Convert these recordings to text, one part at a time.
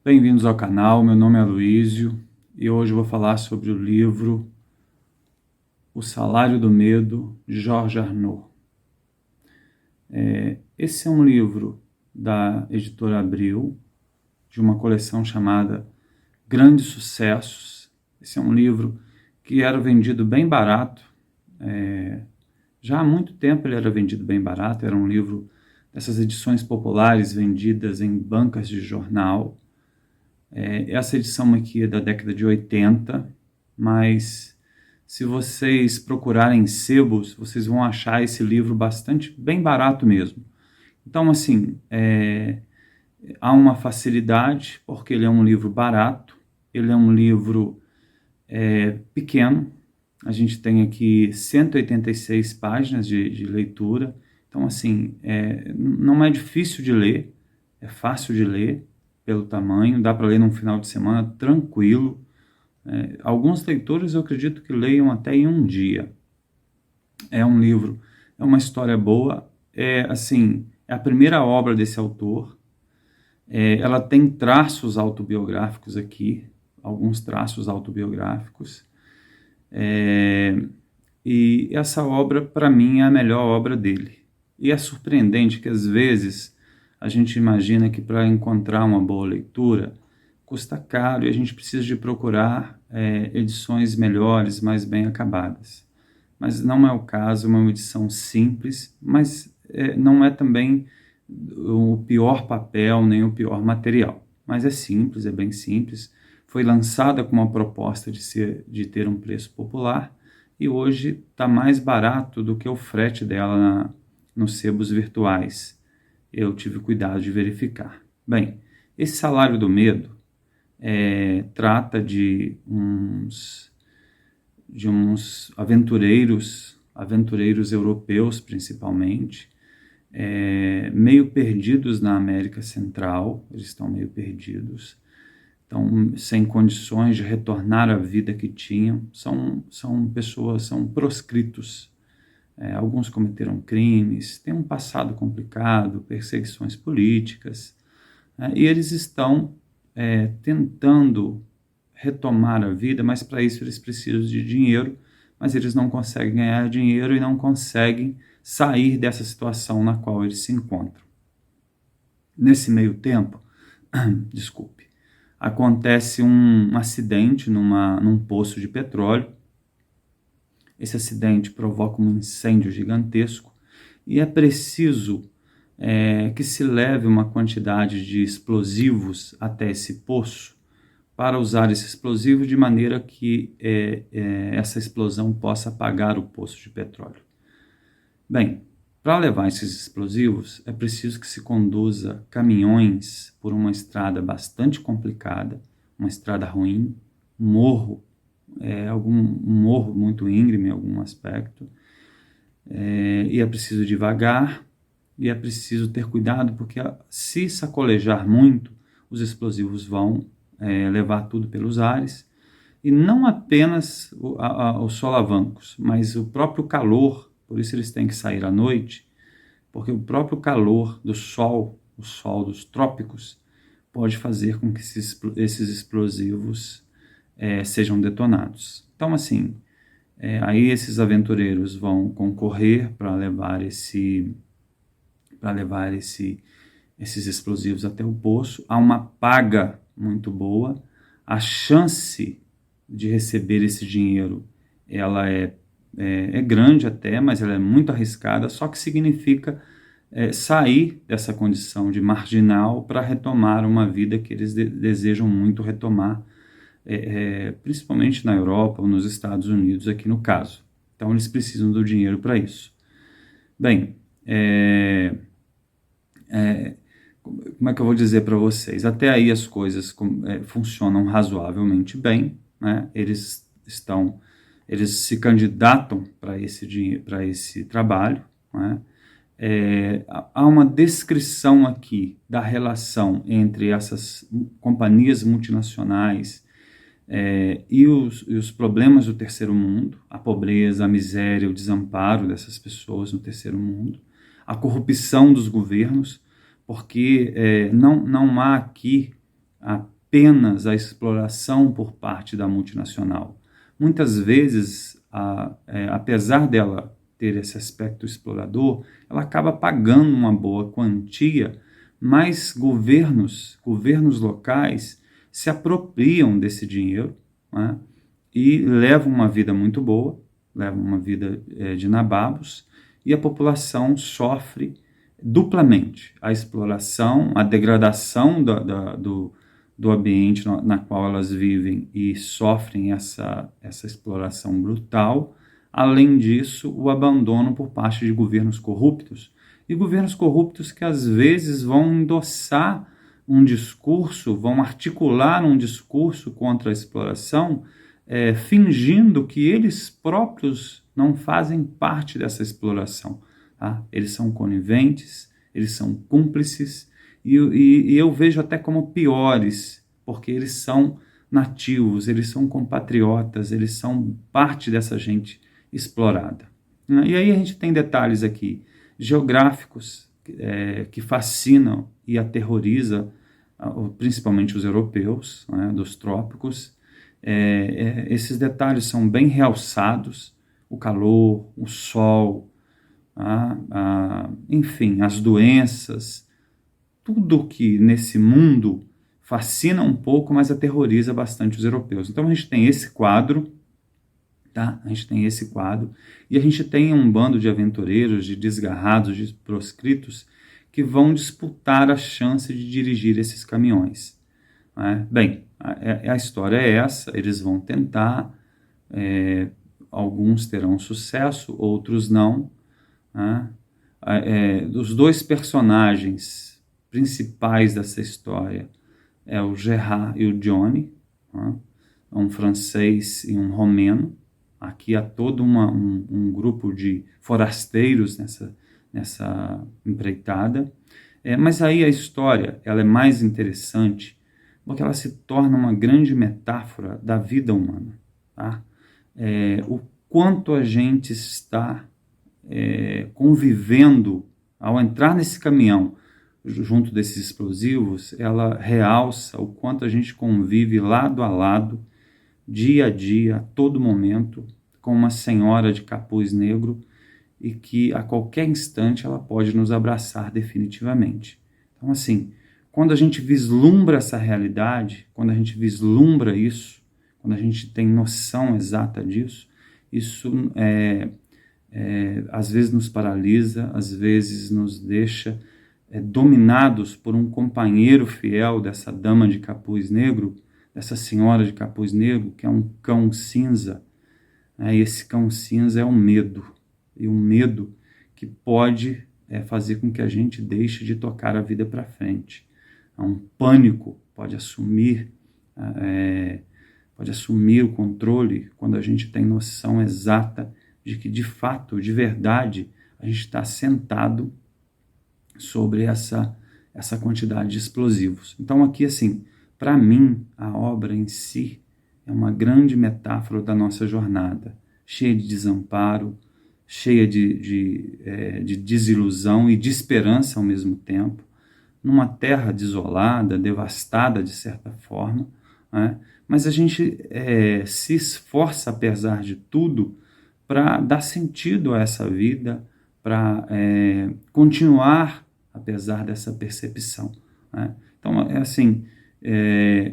Bem-vindos ao canal, meu nome é Aloísio e hoje eu vou falar sobre o livro O Salário do Medo, de Georges Arnaud. Esse é um livro da editora Abril, de uma coleção chamada Grandes Sucessos. Esse é um livro que era vendido bem barato, já há muito tempo ele era vendido bem barato, era um livro dessas edições populares vendidas em bancas de jornal. Essa edição aqui é da década de 80, mas se vocês procurarem em sebos, vocês vão achar esse livro bem barato mesmo. Então, assim, há uma facilidade, porque ele é um livro barato, ele é um livro pequeno. A gente tem aqui 186 páginas de leitura, então, assim, não é difícil de ler, é fácil de ler pelo tamanho, dá para ler num final de semana tranquilo. Alguns leitores eu acredito que leiam até em um dia. É um livro, é uma história boa, é a primeira obra desse autor. Ela tem traços autobiográficos aqui, alguns traços autobiográficos, e essa obra, para mim, é a melhor obra dele. E é surpreendente que, às vezes, a gente imagina que para encontrar uma boa leitura custa caro e a gente precisa de procurar edições melhores, mais bem acabadas. Mas não é o caso, é uma edição simples, mas não é também o pior papel nem o pior material. Mas é simples, é bem simples. Foi lançada com uma proposta de ter um preço popular e hoje está mais barato do que o frete dela nos sebos virtuais. Eu tive cuidado de verificar. Bem, esse Salário do Medo trata de uns aventureiros europeus, principalmente, meio perdidos na América Central. Eles estão meio perdidos, estão sem condições de retornar à vida que tinham. São pessoas, são proscritos. Alguns cometeram crimes, têm um passado complicado, perseguições políticas, e eles estão tentando retomar a vida, mas para isso eles precisam de dinheiro, mas eles não conseguem ganhar dinheiro e não conseguem sair dessa situação na qual eles se encontram. Nesse meio tempo, acontece um acidente num poço de petróleo. Esse acidente provoca um incêndio gigantesco e é preciso que se leve uma quantidade de explosivos até esse poço para usar esse explosivo de maneira que essa explosão possa apagar o poço de petróleo. Bem, para levar esses explosivos é preciso que se conduza caminhões por uma estrada bastante complicada, uma estrada ruim, um morro, um morro muito íngreme em algum aspecto, e é preciso ir devagar, e é preciso ter cuidado, porque se sacolejar muito, os explosivos vão levar tudo pelos ares, e não apenas os solavancos, mas o próprio calor. Por isso eles têm que sair à noite, porque o próprio calor do sol, o sol dos trópicos, pode fazer com que esses explosivos sejam detonados. Então, assim, aí esses aventureiros vão concorrer para levar esses explosivos até o poço. Há uma paga muito boa. A chance de receber esse dinheiro, ela é grande até, mas ela é muito arriscada, só que significa sair dessa condição de marginal para retomar uma vida que eles desejam muito retomar, principalmente na Europa ou nos Estados Unidos, aqui no caso. Então, eles precisam do dinheiro para isso. Bem, como é que eu vou dizer para vocês? Até aí as coisas funcionam razoavelmente bem, né? Eles se candidatam para esse trabalho, né? Há uma descrição aqui da relação entre essas companhias multinacionais e os problemas do terceiro mundo, a pobreza, a miséria, o desamparo dessas pessoas no terceiro mundo, a corrupção dos governos, porque não há aqui apenas a exploração por parte da multinacional. Muitas vezes, apesar dela ter esse aspecto explorador, ela acaba pagando uma boa quantia, mas governos locais se apropriam desse dinheiro, né, e levam uma vida muito boa, levam uma vida de nababos, e a população sofre duplamente a exploração, a degradação do ambiente na qual elas vivem e sofrem essa exploração brutal. Além disso, o abandono por parte de governos corruptos, e governos corruptos que às vezes vão endossar um discurso, vão articular um discurso contra a exploração, fingindo que eles próprios não fazem parte dessa exploração. Tá? Eles são coniventes, eles são cúmplices, e eu vejo até como piores, porque eles são nativos, eles são compatriotas, eles são parte dessa gente explorada. E aí a gente tem detalhes aqui geográficos que fascinam e aterrorizam principalmente os europeus, né, dos trópicos. Esses detalhes são bem realçados: o calor, o sol, enfim, as doenças, tudo que nesse mundo fascina um pouco, mas aterroriza bastante os europeus. Então a gente tem esse quadro, tá? A gente tem esse quadro, e a gente tem um bando de aventureiros, de desgarrados, de proscritos, que vão disputar a chance de dirigir esses caminhões. Né? Bem, a história é essa: eles vão tentar, alguns terão sucesso, outros não. Né? Os dois personagens principais dessa história é o Gerard e o Johnny, né? Um francês e um romeno. Aqui há todo um grupo de forasteiros nessa empreitada. Mas aí a história ela é mais interessante porque ela se torna uma grande metáfora da vida humana. Tá? O quanto a gente está convivendo ao entrar nesse caminhão junto desses explosivos, ela realça o quanto a gente convive lado a lado, dia a dia, a todo momento, com uma senhora de capuz negro, e que a qualquer instante ela pode nos abraçar definitivamente. Então, assim, quando a gente vislumbra essa realidade, quando a gente vislumbra isso, quando a gente tem noção exata disso, isso às vezes nos paralisa, às vezes nos deixa dominados por um companheiro fiel dessa dama de capuz negro, dessa senhora de capuz negro, que é um cão cinza. E esse cão cinza é o medo, e um medo que pode fazer com que a gente deixe de tocar a vida para frente. Um pânico pode assumir o controle quando a gente tem noção exata de que, de fato, de verdade, a gente está sentado sobre essa quantidade de explosivos. Então aqui, assim, para mim, a obra em si é uma grande metáfora da nossa jornada, cheia de desamparo, cheia de desilusão e de esperança ao mesmo tempo, numa terra desolada, devastada de certa forma, né? Mas a gente se esforça, apesar de tudo, para dar sentido a essa vida, para continuar apesar dessa percepção. Né? Então, assim,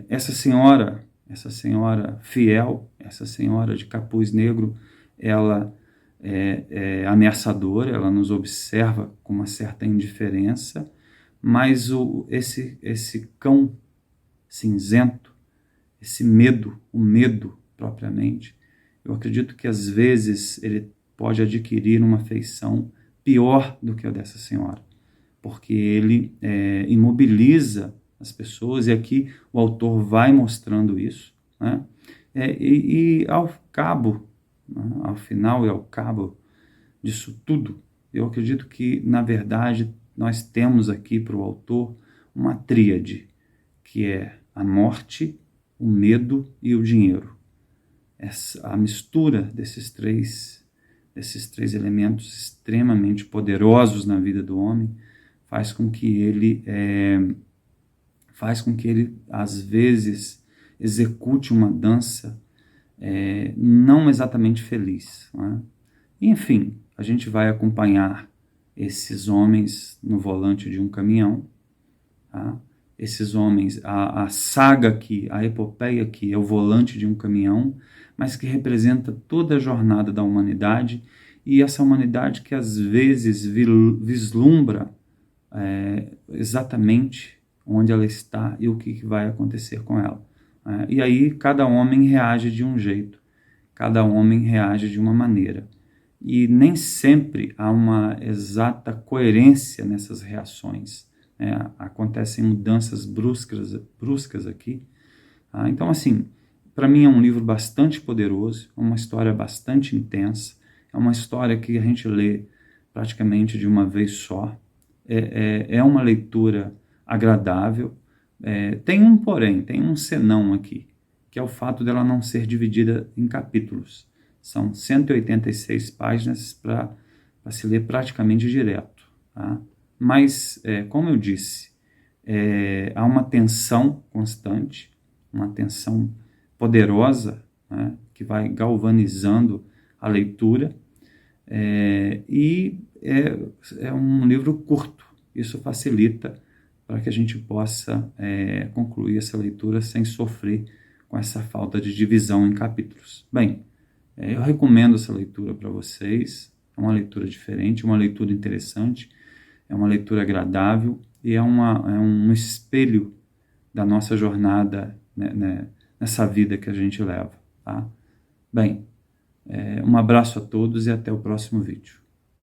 essa senhora fiel, essa senhora de capuz negro, ela é ameaçadora, ela nos observa com uma certa indiferença, mas esse cão cinzento, esse medo, o medo propriamente, eu acredito que às vezes ele pode adquirir uma feição pior do que a dessa senhora, porque ele imobiliza as pessoas, e aqui o autor vai mostrando isso, né? E ao cabo, né, ao final e ao cabo disso tudo, eu acredito que, na verdade, nós temos aqui para o autor uma tríade, que é a morte, o medo e o dinheiro. A mistura desses três elementos extremamente poderosos na vida do homem faz com que ele faz com que ele, às vezes, execute uma dança não exatamente feliz, né? Enfim, a gente vai acompanhar esses homens no volante de um caminhão, tá? Esses homens, a saga aqui, a epopeia aqui é o volante de um caminhão, mas que representa toda a jornada da humanidade, e essa humanidade que às vezes vislumbra exatamente onde ela está e o que vai acontecer com ela. E aí cada homem reage de um jeito, cada homem reage de uma maneira. E nem sempre há uma exata coerência nessas reações. Acontecem mudanças bruscas aqui. Então, assim, para mim é um livro bastante poderoso, é uma história bastante intensa, é uma história que a gente lê praticamente de uma vez só. É uma leitura agradável. Tem um porém, tem um senão aqui, que é o fato dela não ser dividida em capítulos. São 186 páginas para se ler praticamente direto. Tá? Mas, como eu disse, há uma tensão constante, uma tensão poderosa, né, que vai galvanizando a leitura, e é um livro curto. Isso facilita para que a gente possa concluir essa leitura sem sofrer com essa falta de divisão em capítulos. Bem, eu recomendo essa leitura para vocês. É uma leitura diferente, uma leitura interessante, é uma leitura agradável e é um espelho da nossa jornada, né, nessa vida que a gente leva. Tá? Bem, um abraço a todos e até o próximo vídeo.